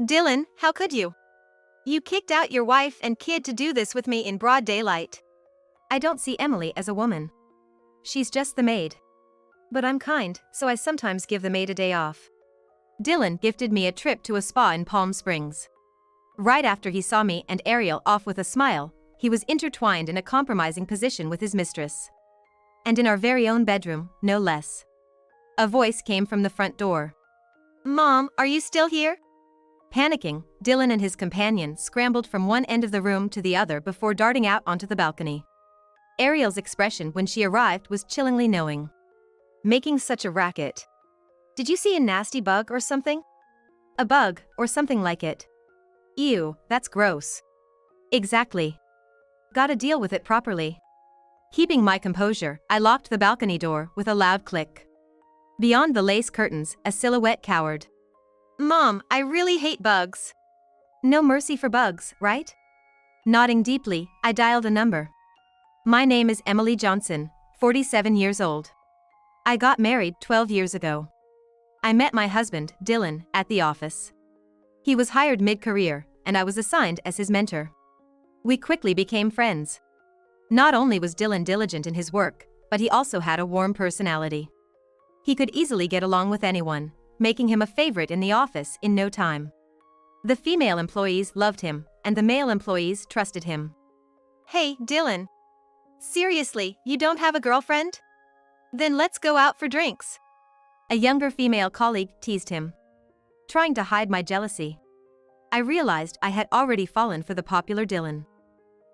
Dylan, how could you? You kicked out your wife and kid to do this with me in broad daylight. I don't see Emily as a woman. She's just the maid. But I'm kind, so I sometimes give the maid a day off. Dylan gifted me a trip to a spa in Palm Springs. Right after he saw me and Ariel off with a smile, he was intertwined in a compromising position with his mistress. And in our very own bedroom, no less. A voice came from the front door. Mom, are you still here? Panicking, Dylan and his companion scrambled from one end of the room to the other before darting out onto the balcony. Ariel's expression when she arrived was chillingly knowing. Making such a racket. Did you see a nasty bug or something? A bug, or something like it. Ew, that's gross. Exactly. Gotta deal with it properly. Keeping my composure, I locked the balcony door with a loud click. Beyond the lace curtains, a silhouette cowered. Mom, I really hate bugs. No mercy for bugs, right? Nodding deeply, I dialed a number. My name is Emily Johnson, 47 years old. I got married 12 years ago. I met my husband, Dylan, at the office. He was hired mid-career, and I was assigned as his mentor. We quickly became friends. Not only was Dylan diligent in his work, but he also had a warm personality. He could easily get along with anyone, making him a favorite in the office in no time. The female employees loved him, and the male employees trusted him. Hey, Dylan. Seriously, you don't have a girlfriend? Then let's go out for drinks. A younger female colleague teased him. Trying to hide my jealousy. I realized I had already fallen for the popular Dylan.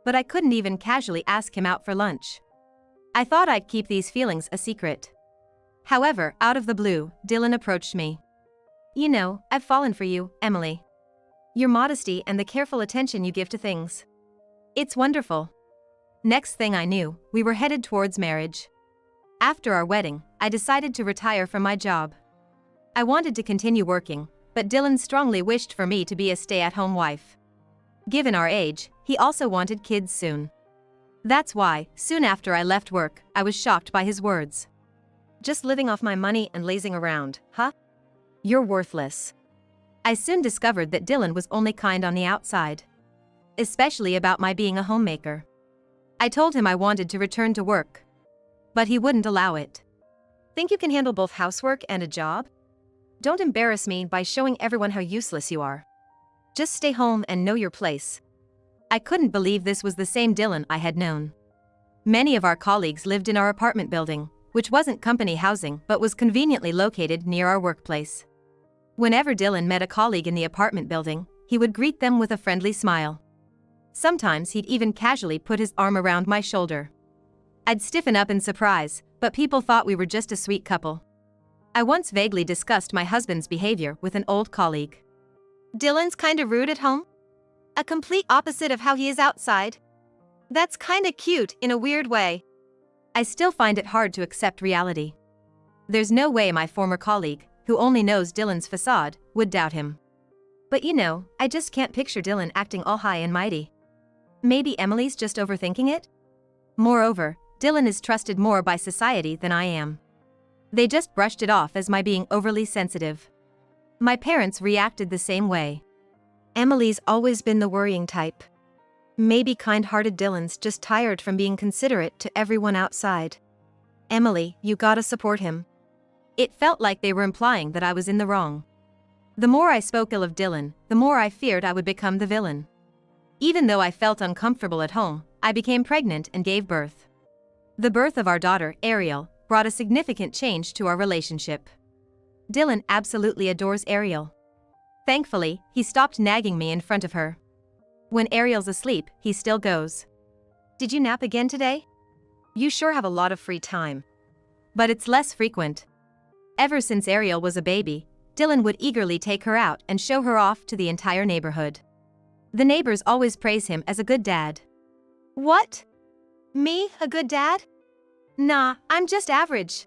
But I couldn't even casually ask him out for lunch. I thought I'd keep these feelings a secret. However, out of the blue, Dylan approached me. You know, I've fallen for you, Emily. Your modesty and the careful attention you give to things. It's wonderful. Next thing I knew, we were headed towards marriage. After our wedding, I decided to retire from my job. I wanted to continue working, but Dylan strongly wished for me to be a stay-at-home wife. Given our age, he also wanted kids soon. That's why, soon after I left work, I was shocked by his words. Just living off my money and lazing around, huh? You're worthless. I soon discovered that Dylan was only kind on the outside. Especially about my being a homemaker. I told him I wanted to return to work. But he wouldn't allow it. Think you can handle both housework and a job? Don't embarrass me by showing everyone how useless you are. Just stay home and know your place. I couldn't believe this was the same Dylan I had known. Many of our colleagues lived in our apartment building, which wasn't company housing but was conveniently located near our workplace. Whenever Dylan met a colleague in the apartment building, he would greet them with a friendly smile. Sometimes he'd even casually put his arm around my shoulder. I'd stiffen up in surprise, but people thought we were just a sweet couple. I once vaguely discussed my husband's behavior with an old colleague. Dylan's kinda rude at home? A complete opposite of how he is outside. That's kinda cute in a weird way. I still find it hard to accept reality. There's no way my former colleague, who only knows Dylan's facade, would doubt him. But you know, I just can't picture Dylan acting all high and mighty. Maybe Emily's just overthinking it? Moreover, Dylan is trusted more by society than I am. They just brushed it off as my being overly sensitive. My parents reacted the same way. Emily's always been the worrying type. Maybe kind-hearted Dylan's just tired from being considerate to everyone outside. Emily, you gotta support him. It felt like they were implying that I was in the wrong. The more I spoke ill of Dylan, the more I feared I would become the villain. Even though I felt uncomfortable at home, I became pregnant and gave birth. The birth of our daughter, Ariel, brought a significant change to our relationship. Dylan absolutely adores Ariel. Thankfully, he stopped nagging me in front of her. When Ariel's asleep, he still goes. Did you nap again today? You sure have a lot of free time. But it's less frequent. Ever since Ariel was a baby, Dylan would eagerly take her out and show her off to the entire neighborhood. The neighbors always praise him as a good dad. What? Me, a good dad? Nah, I'm just average.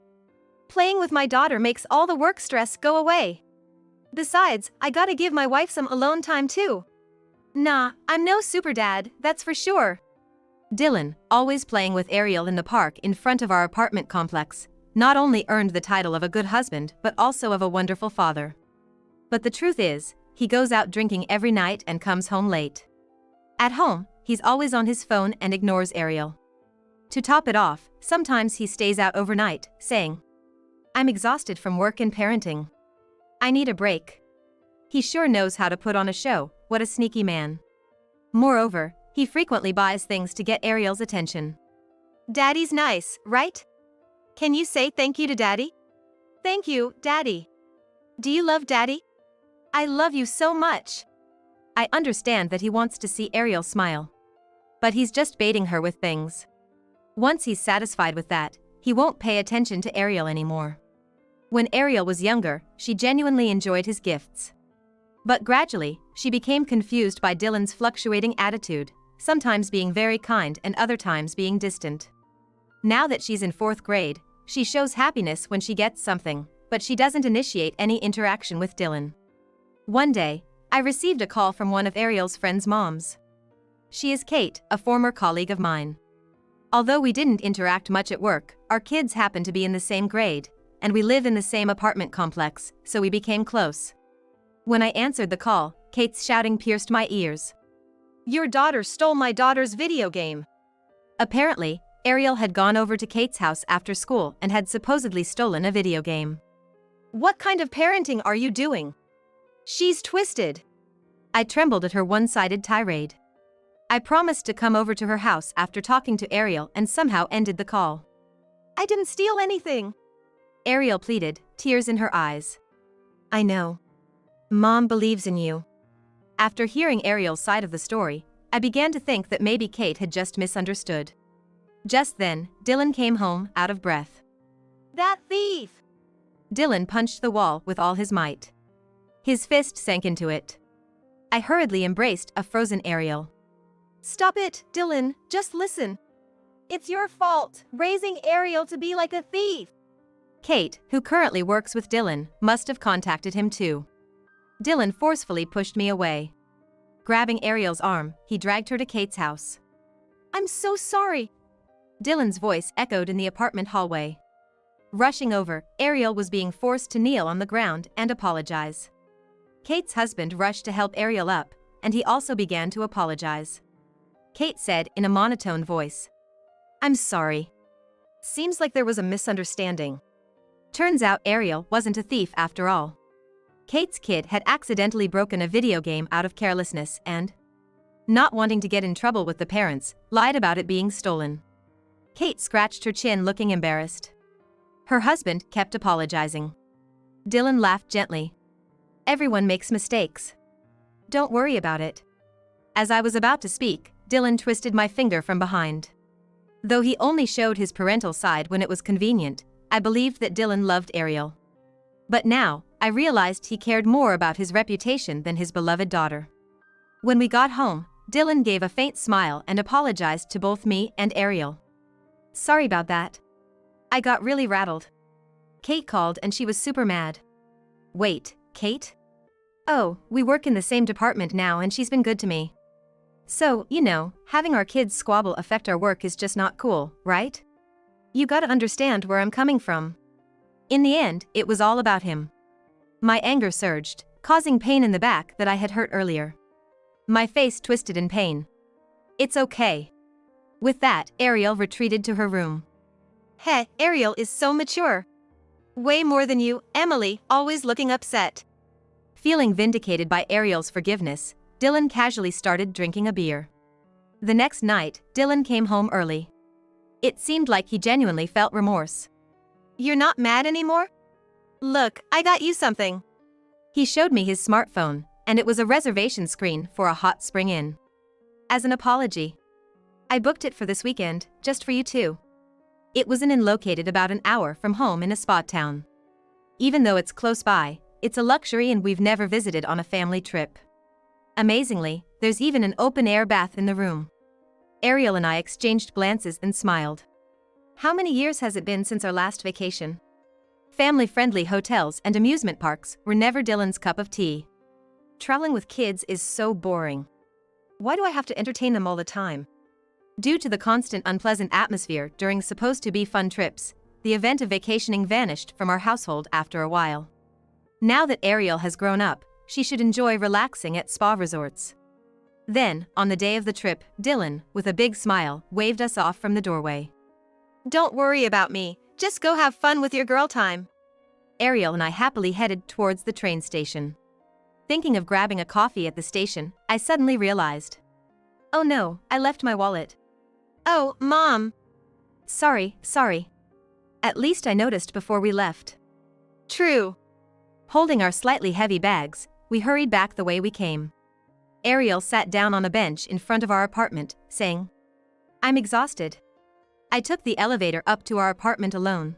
Playing with my daughter makes all the work stress go away. Besides, I gotta give my wife some alone time too. Nah, I'm no super dad, that's for sure. Dylan, always playing with Ariel in the park in front of our apartment complex, not only earned the title of a good husband but also of a wonderful father. But the truth is, he goes out drinking every night and comes home late. At home, he's always on his phone and ignores Ariel. To top it off, sometimes he stays out overnight, saying, "I'm exhausted from work and parenting. I need a break." He sure knows how to put on a show. What a sneaky man. Moreover, he frequently buys things to get Ariel's attention. Daddy's nice, right? Can you say thank you to Daddy? Thank you, Daddy. Do you love Daddy? I love you so much. I understand that he wants to see Ariel smile. But he's just baiting her with things. Once he's satisfied with that, he won't pay attention to Ariel anymore. When Ariel was younger, she genuinely enjoyed his gifts. But gradually, she became confused by Dylan's fluctuating attitude, sometimes being very kind and other times being distant. Now that she's in 4th grade, she shows happiness when she gets something, but she doesn't initiate any interaction with Dylan. One day, I received a call from one of Ariel's friends' moms. She is Kate, a former colleague of mine. Although we didn't interact much at work, our kids happen to be in the same grade, and we live in the same apartment complex, so we became close. When I answered the call, Kate's shouting pierced my ears. Your daughter stole my daughter's video game. Apparently, Ariel had gone over to Kate's house after school and had supposedly stolen a video game. What kind of parenting are you doing? She's twisted. I trembled at her one-sided tirade. I promised to come over to her house after talking to Ariel and somehow ended the call. I didn't steal anything. Ariel pleaded, tears in her eyes. I know. Mom believes in you. After hearing Ariel's side of the story, I began to think that maybe Kate had just misunderstood. Just then, Dylan came home, out of breath. That thief! Dylan punched the wall with all his might. His fist sank into it. I hurriedly embraced a frozen Ariel. Stop it, Dylan, just listen. It's your fault, raising Ariel to be like a thief. Kate, who currently works with Dylan, must have contacted him too. Dylan forcefully pushed me away. Grabbing Ariel's arm, he dragged her to Kate's house. I'm so sorry. Dylan's voice echoed in the apartment hallway. Rushing over, Ariel was being forced to kneel on the ground and apologize. Kate's husband rushed to help Ariel up, and he also began to apologize. Kate said in a monotone voice, "I'm sorry. Seems like there was a misunderstanding." Turns out Ariel wasn't a thief after all. Kate's kid had accidentally broken a video game out of carelessness and, not wanting to get in trouble with the parents, lied about it being stolen. Kate scratched her chin looking embarrassed. Her husband kept apologizing. Dylan laughed gently. Everyone makes mistakes. Don't worry about it. As I was about to speak, Dylan twisted my finger from behind. Though he only showed his parental side when it was convenient, I believed that Dylan loved Ariel. But now, I realized he cared more about his reputation than his beloved daughter. When we got home, Dylan gave a faint smile and apologized to both me and Ariel. Sorry about that. I got really rattled. Kate called and she was super mad. Wait, Kate? Oh, we work in the same department now and she's been good to me. So, having our kids squabble affect our work is just not cool, right? You gotta understand where I'm coming from. In the end, it was all about him. My anger surged, causing pain in the back that I had hurt earlier. My face twisted in pain. It's okay. With that, Ariel retreated to her room. Heh, Ariel is so mature. Way more than you, Emily, always looking upset. Feeling vindicated by Ariel's forgiveness, Dylan casually started drinking a beer. The next night, Dylan came home early. It seemed like he genuinely felt remorse. You're not mad anymore? Look, I got you something. He showed me his smartphone, and it was a reservation screen for a hot spring inn. As an apology, I booked it for this weekend, just for you two. It was an inn located about an hour from home in a spa town. Even though it's close by, it's a luxury and we've never visited on a family trip. Amazingly, there's even an open-air bath in the room. Ariel and I exchanged glances and smiled. How many years has it been since our last vacation? Family-friendly hotels and amusement parks were never Dylan's cup of tea. Traveling with kids is so boring. Why do I have to entertain them all the time? Due to the constant unpleasant atmosphere during supposed-to-be fun trips, the event of vacationing vanished from our household after a while. Now that Ariel has grown up, she should enjoy relaxing at spa resorts. Then, on the day of the trip, Dylan, with a big smile, waved us off from the doorway. Don't worry about me, just go have fun with your girl time. Ariel and I happily headed towards the train station. Thinking of grabbing a coffee at the station, I suddenly realized. Oh no, I left my wallet. Oh, Mom. Sorry. At least I noticed before we left. True. Holding our slightly heavy bags, we hurried back the way we came. Ariel sat down on a bench in front of our apartment, saying, I'm exhausted. I took the elevator up to our apartment alone.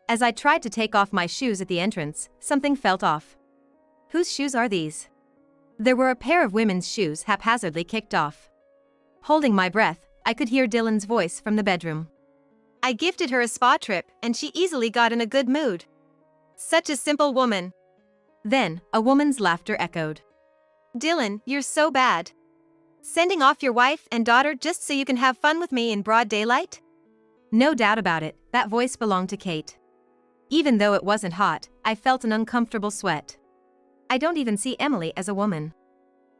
As I tried to take off my shoes at the entrance, something felt off. Whose shoes are these? There were a pair of women's shoes haphazardly kicked off. Holding my breath, I could hear Dylan's voice from the bedroom. I gifted her a spa trip and she easily got in a good mood. Such a simple woman. Then, a woman's laughter echoed. Dylan, you're so bad. Sending off your wife and daughter just so you can have fun with me in broad daylight? No doubt about it, that voice belonged to Kate. Even though it wasn't hot, I felt an uncomfortable sweat. I don't even see Emily as a woman.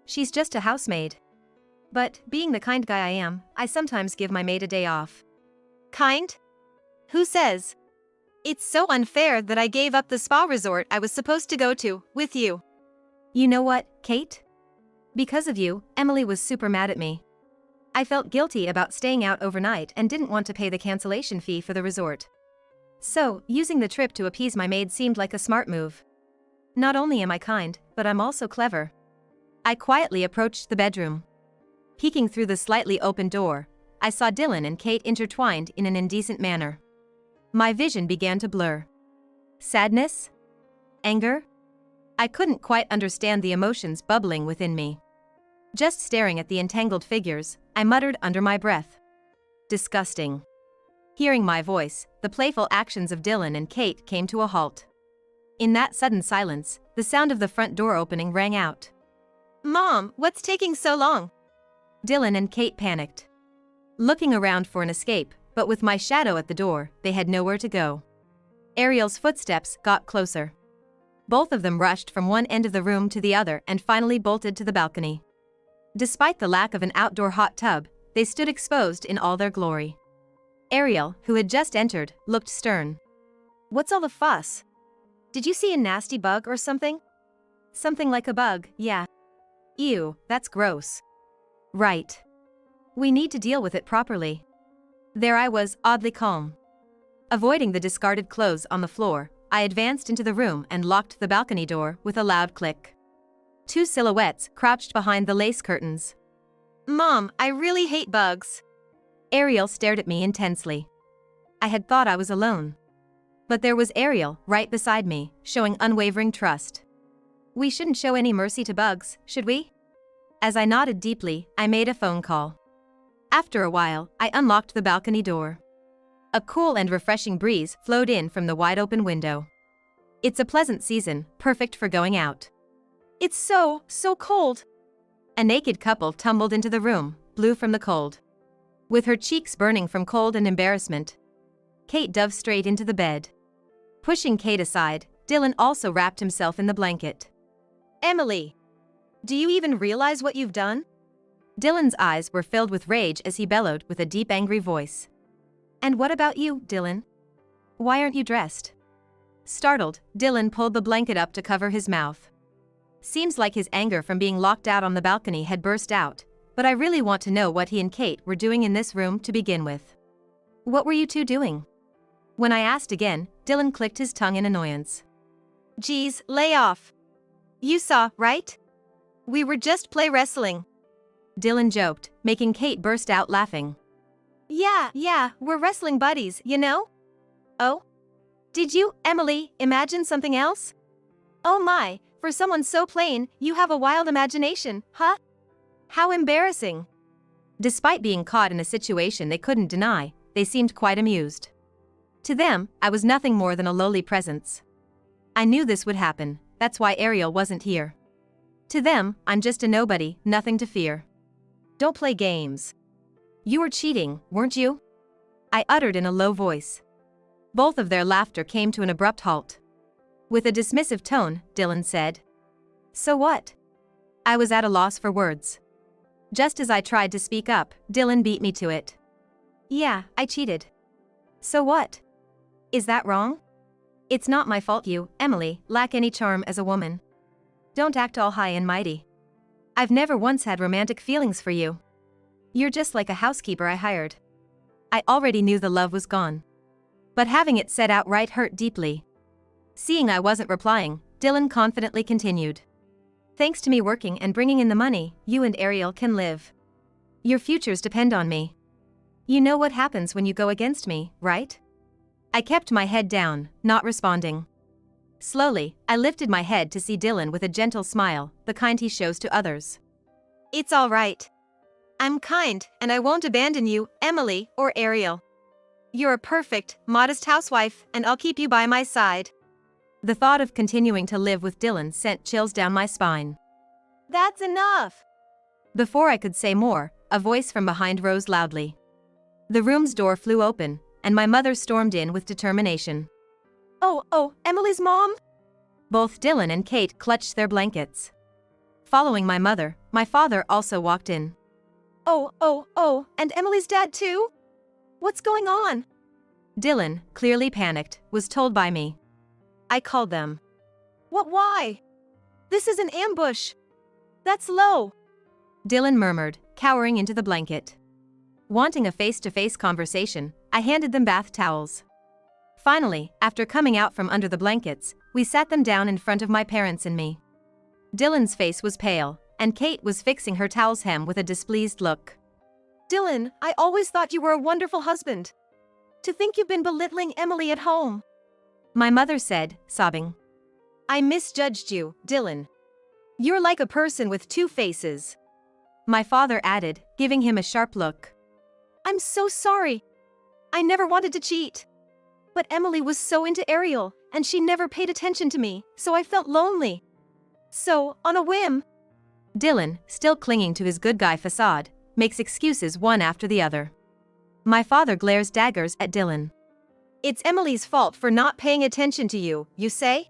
She's just a housemaid. But, being the kind guy I am, I sometimes give my maid a day off. Kind? Who says? It's so unfair that I gave up the spa resort I was supposed to go to, with you. You know what, Kate? Because of you, Emily was super mad at me. I felt guilty about staying out overnight and didn't want to pay the cancellation fee for the resort. So, using the trip to appease my maid seemed like a smart move. Not only am I kind, but I'm also clever. I quietly approached the bedroom. Peeking through the slightly open door, I saw Dylan and Kate intertwined in an indecent manner. My vision began to blur. Sadness? Anger? I couldn't quite understand the emotions bubbling within me. Just staring at the entangled figures, I muttered under my breath. Disgusting. Hearing my voice, the playful actions of Dylan and Kate came to a halt. In that sudden silence, the sound of the front door opening rang out. Mom, what's taking so long? Dylan and Kate panicked. Looking around for an escape, but with my shadow at the door, they had nowhere to go. Ariel's footsteps got closer. Both of them rushed from one end of the room to the other and finally bolted to the balcony. Despite the lack of an outdoor hot tub, they stood exposed in all their glory. Ariel, who had just entered, looked stern. What's all the fuss? Did you see a nasty bug or something? Something like a bug, yeah. Ew, that's gross. Right. We need to deal with it properly. There I was, oddly calm. Avoiding the discarded clothes on the floor, I advanced into the room and locked the balcony door with a loud click. Two silhouettes crouched behind the lace curtains. Mom, I really hate bugs. Ariel stared at me intensely. I had thought I was alone. But there was Ariel right beside me, showing unwavering trust. We shouldn't show any mercy to bugs, should we? As I nodded deeply, I made a phone call. After a while, I unlocked the balcony door. A cool and refreshing breeze flowed in from the wide-open window. It's a pleasant season, perfect for going out. It's so cold. A naked couple tumbled into the room, blue from the cold. With her cheeks burning from cold and embarrassment, Kate dove straight into the bed. Pushing Kate aside, Dylan also wrapped himself in the blanket. Emily, do you even realize what you've done? Dylan's eyes were filled with rage as he bellowed with a deep, angry voice. And what about you, Dylan? Why aren't you dressed? Startled, Dylan pulled the blanket up to cover his mouth. Seems like his anger from being locked out on the balcony had burst out, but I really want to know what he and Kate were doing in this room to begin with. What were you two doing? When I asked again, Dylan clicked his tongue in annoyance. Geez, lay off. You saw, right? We were just play wrestling. Dylan joked, making Kate burst out laughing. Yeah, we're wrestling buddies, you know? Oh? Did you, Emily, imagine something else? Oh my, for someone so plain, you have a wild imagination, huh? How embarrassing. Despite being caught in a situation they couldn't deny, they seemed quite amused. To them, I was nothing more than a lowly presence. I knew this would happen, that's why Ariel wasn't here. To them, I'm just a nobody, nothing to fear. Don't play games. You were cheating, weren't you? I uttered in a low voice. Both of their laughter came to an abrupt halt. With a dismissive tone, Dylan said, So what? I was at a loss for words. Just as I tried to speak up, Dylan beat me to it. Yeah, I cheated. So what? Is that wrong? It's not my fault you, Emily, lack any charm as a woman. Don't act all high and mighty. I've never once had romantic feelings for you. You're just like a housekeeper I hired. I already knew the love was gone. But having it said outright hurt deeply. Seeing I wasn't replying, Dylan confidently continued. Thanks to me working and bringing in the money, you and Ariel can live. Your futures depend on me. You know what happens when you go against me, right? I kept my head down, not responding. Slowly, I lifted my head to see Dylan with a gentle smile, the kind he shows to others. It's all right. I'm kind, and I won't abandon you, Emily or Ariel. You're a perfect, modest housewife, and I'll keep you by my side. The thought of continuing to live with Dylan sent chills down my spine. That's enough. Before I could say more, a voice from behind rose loudly. The room's door flew open, and my mother stormed in with determination. Oh, Emily's mom? Both Dylan and Kate clutched their blankets. Following my mother, my father also walked in. Oh, and Emily's dad too? What's going on? Dylan, clearly panicked, was told by me. I called them. Why? This is an ambush. That's low. Dylan murmured, cowering into the blanket. Wanting a face-to-face conversation, I handed them bath towels. Finally, after coming out from under the blankets, we sat them down in front of my parents and me. Dylan's face was pale, and Kate was fixing her towel's hem with a displeased look. Dylan, I always thought you were a wonderful husband. To think you've been belittling Emily at home. My mother said, sobbing. I misjudged you, Dylan. You're like a person with two faces. My father added, giving him a sharp look. I'm so sorry. I never wanted to cheat. But Emily was so into Ariel, and she never paid attention to me, so I felt lonely. So, on a whim. Dylan, still clinging to his good guy facade, makes excuses one after the other. My father glares daggers at Dylan. It's Emily's fault for not paying attention to you, you say?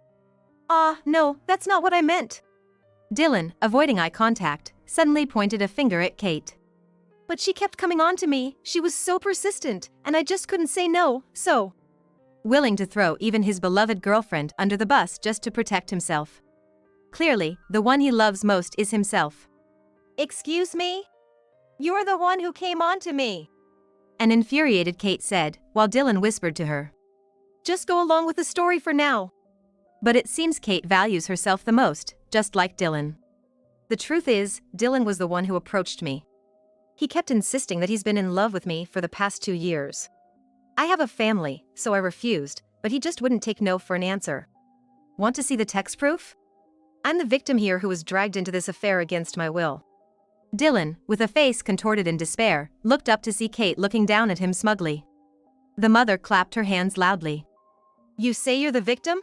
No, that's not what I meant. Dylan, avoiding eye contact, suddenly pointed a finger at Kate. But she kept coming on to me, she was so persistent, and I just couldn't say no, so. Willing to throw even his beloved girlfriend under the bus just to protect himself. Clearly, the one he loves most is himself. Excuse me? You're the one who came on to me. An infuriated Kate said, while Dylan whispered to her. Just go along with the story for now. But it seems Kate values herself the most, just like Dylan. The truth is, Dylan was the one who approached me. He kept insisting that he's been in love with me for the past 2 years. I have a family, so I refused, but he just wouldn't take no for an answer. Want to see the text proof? I'm the victim here who was dragged into this affair against my will. Dylan, with a face contorted in despair, looked up to see Kate looking down at him smugly. The mother clapped her hands loudly. You say you're the victim?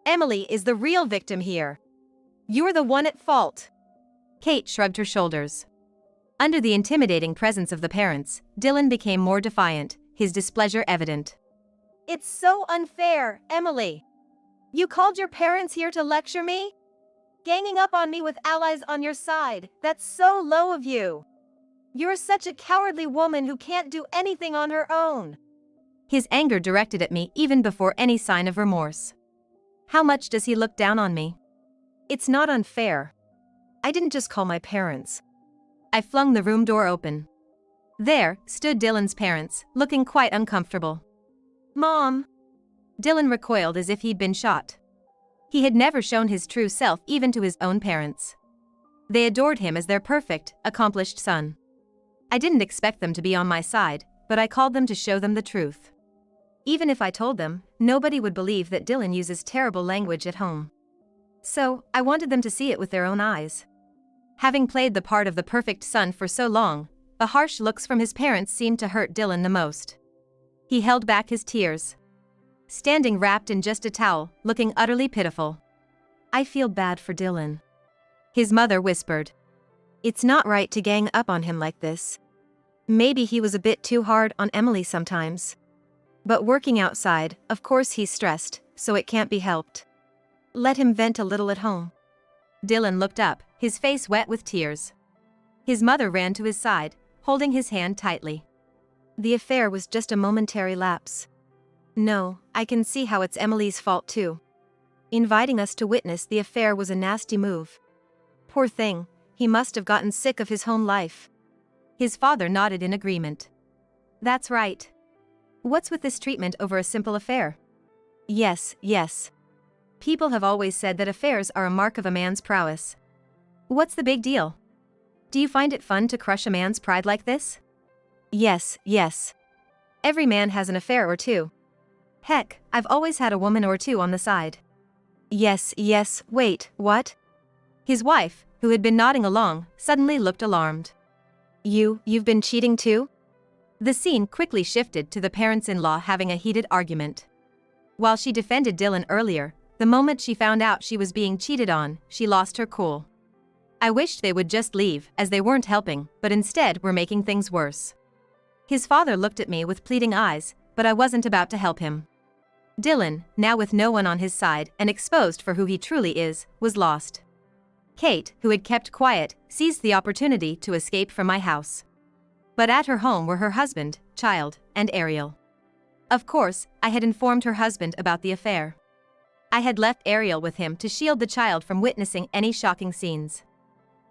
Emily is the real victim here. You're the one at fault. Kate shrugged her shoulders. Under the intimidating presence of the parents, Dylan became more defiant, his displeasure evident. It's so unfair, Emily. You called your parents here to lecture me? Ganging up on me with allies on your side, that's so low of you. You're such a cowardly woman who can't do anything on her own. His anger directed at me even before any sign of remorse. How much does he look down on me? It's not unfair. I didn't just call my parents. I flung the room door open. There stood Dylan's parents, looking quite uncomfortable. Mom. Dylan recoiled as if he'd been shot. He had never shown his true self even to his own parents. They adored him as their perfect, accomplished son. I didn't expect them to be on my side, but I called them to show them the truth. Even if I told them, nobody would believe that Dylan uses terrible language at home. So, I wanted them to see it with their own eyes. Having played the part of the perfect son for so long, the harsh looks from his parents seemed to hurt Dylan the most. He held back his tears. Standing wrapped in just a towel, looking utterly pitiful. I feel bad for Dylan. His mother whispered. It's not right to gang up on him like this. Maybe he was a bit too hard on Emily sometimes. But working outside, of course he's stressed, so it can't be helped. Let him vent a little at home. Dylan looked up, his face wet with tears. His mother ran to his side, holding his hand tightly. The affair was just a momentary lapse. No, I can see how it's Emily's fault too. Inviting us to witness the affair was a nasty move. Poor thing, he must have gotten sick of his home life. His father nodded in agreement. That's right. What's with this treatment over a simple affair? Yes. People have always said that affairs are a mark of a man's prowess. What's the big deal? Do you find it fun to crush a man's pride like this? Yes. Every man has an affair or two. Heck, I've always had a woman or two on the side. Yes, wait, what? His wife, who had been nodding along, suddenly looked alarmed. You've been cheating too? The scene quickly shifted to the parents-in-law having a heated argument. While she defended Dylan earlier, the moment she found out she was being cheated on, she lost her cool. I wished they would just leave, as they weren't helping, but instead were making things worse. His father looked at me with pleading eyes, but I wasn't about to help him. Dylan, now with no one on his side and exposed for who he truly is, was lost. Kate, who had kept quiet, seized the opportunity to escape from my house. But at her home were her husband, child, and Ariel. Of course, I had informed her husband about the affair. I had left Ariel with him to shield the child from witnessing any shocking scenes.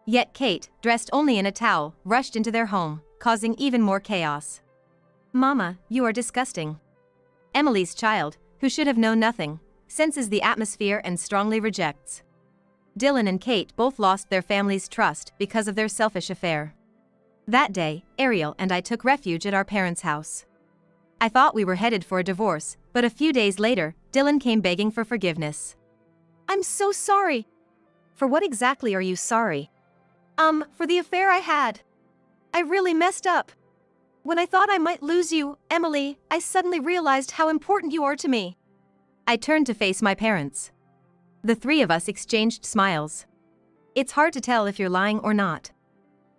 Yet Kate, dressed only in a towel, rushed into their home, causing even more chaos. Mama, you are disgusting. Emily's child, who should have known nothing, senses the atmosphere and strongly rejects. Dylan and Kate both lost their family's trust because of their selfish affair. That day, Ariel and I took refuge at our parents' house. I thought we were headed for a divorce, but a few days later, Dylan came begging for forgiveness. I'm so sorry. For what exactly are you sorry? For the affair I had. I really messed up. When I thought I might lose you, Emily, I suddenly realized how important you are to me. I turned to face my parents. The three of us exchanged smiles. It's hard to tell if you're lying or not.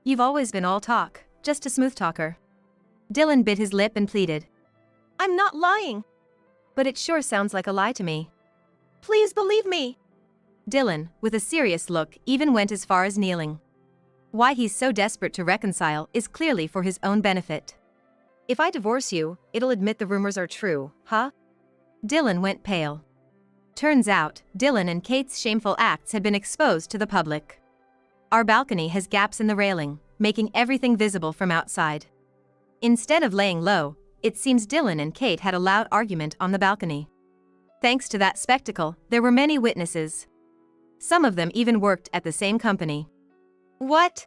You've always been all talk, just a smooth talker. Dylan bit his lip and pleaded. I'm not lying. But it sure sounds like a lie to me. Please believe me. Dylan, with a serious look, even went as far as kneeling. Why he's so desperate to reconcile is clearly for his own benefit. If I divorce you, it'll admit the rumors are true, huh? Dylan went pale. Turns out, Dylan and Kate's shameful acts had been exposed to the public. Our balcony has gaps in the railing, making everything visible from outside. Instead of laying low, it seems Dylan and Kate had a loud argument on the balcony. Thanks to that spectacle, there were many witnesses. Some of them even worked at the same company. What?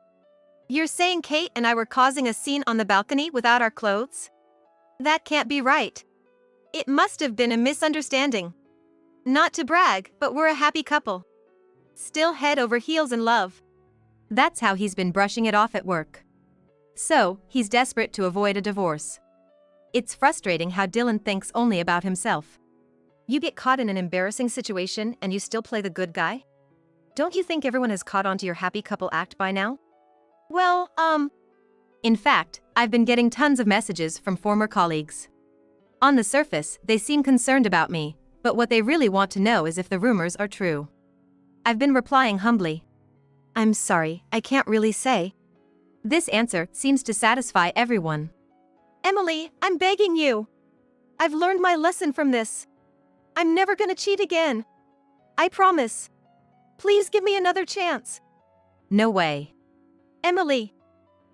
You're saying Kate and I were causing a scene on the balcony without our clothes? That can't be right. It must have been a misunderstanding. Not to brag, but we're a happy couple. Still head over heels in love. That's how he's been brushing it off at work. So, he's desperate to avoid a divorce. It's frustrating how Dylan thinks only about himself. You get caught in an embarrassing situation and you still play the good guy? Don't you think everyone has caught on to your happy couple act by now? Well, In fact, I've been getting tons of messages from former colleagues. On the surface, they seem concerned about me, but what they really want to know is if the rumors are true. I've been replying humbly. I'm sorry, I can't really say. This answer seems to satisfy everyone. Emily, I'm begging you. I've learned my lesson from this. I'm never gonna cheat again. I promise. Please give me another chance. No way. Emily.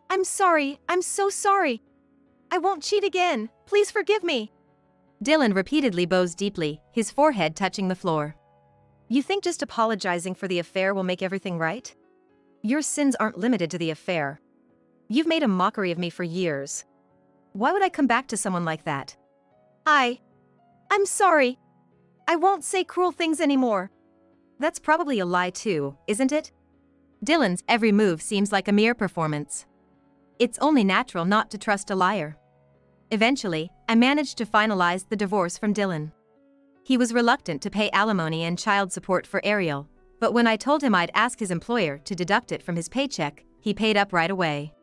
I'm sorry, I'm so sorry. I won't cheat again, please forgive me. Dylan repeatedly bows deeply, his forehead touching the floor. You think just apologizing for the affair will make everything right? Your sins aren't limited to the affair. You've made a mockery of me for years. Why would I come back to someone like that? I'm sorry. I won't say cruel things anymore. That's probably a lie too, isn't it? Dylan's every move seems like a mere performance. It's only natural not to trust a liar. Eventually, I managed to finalize the divorce from Dylan. He was reluctant to pay alimony and child support for Ariel, but when I told him I'd ask his employer to deduct it from his paycheck, he paid up right away.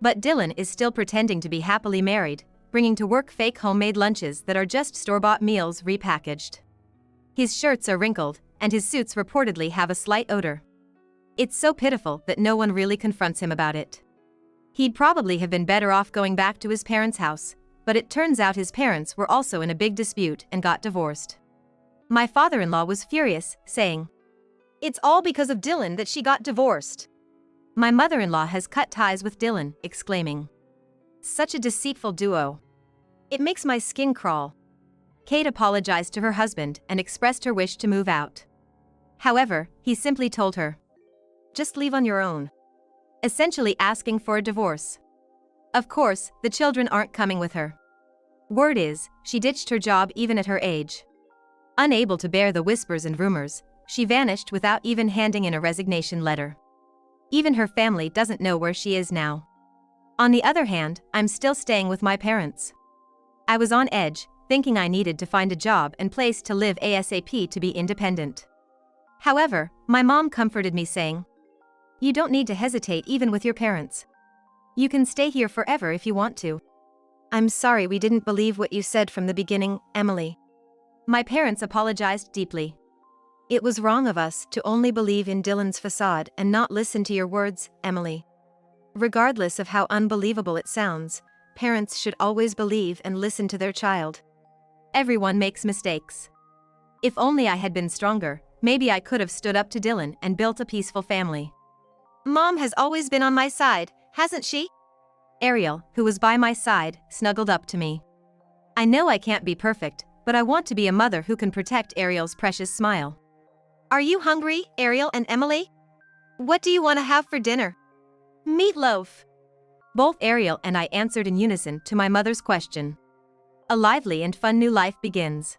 But Dylan is still pretending to be happily married, bringing to work fake homemade lunches that are just store-bought meals repackaged. His shirts are wrinkled, and his suits reportedly have a slight odor. It's so pitiful that no one really confronts him about it. He'd probably have been better off going back to his parents' house, but it turns out his parents were also in a big dispute and got divorced. My father-in-law was furious, saying, "It's all because of Dylan that she got divorced." "My mother-in-law has cut ties with Dylan," exclaiming, "Such a deceitful duo. It makes my skin crawl." Kate apologized to her husband and expressed her wish to move out. However, he simply told her, "Just leave on your own," essentially asking for a divorce. Of course, the children aren't coming with her. Word is, she ditched her job even at her age. Unable to bear the whispers and rumors, she vanished without even handing in a resignation letter. Even her family doesn't know where she is now. On the other hand, I'm still staying with my parents. I was on edge, thinking I needed to find a job and place to live ASAP to be independent. However, my mom comforted me saying, "You don't need to hesitate even with your parents. You can stay here forever if you want to." "I'm sorry we didn't believe what you said from the beginning, Emily." My parents apologized deeply. "It was wrong of us to only believe in Dylan's facade and not listen to your words, Emily. Regardless of how unbelievable it sounds, parents should always believe and listen to their child." Everyone makes mistakes. If only I had been stronger, maybe I could have stood up to Dylan and built a peaceful family. "Mom has always been on my side, hasn't she?" Ariel, who was by my side, snuggled up to me. I know I can't be perfect, but I want to be a mother who can protect Ariel's precious smile. "Are you hungry, Ariel and Emily? What do you want to have for dinner?" "Meatloaf." Both Ariel and I answered in unison to my mother's question. A lively and fun new life begins.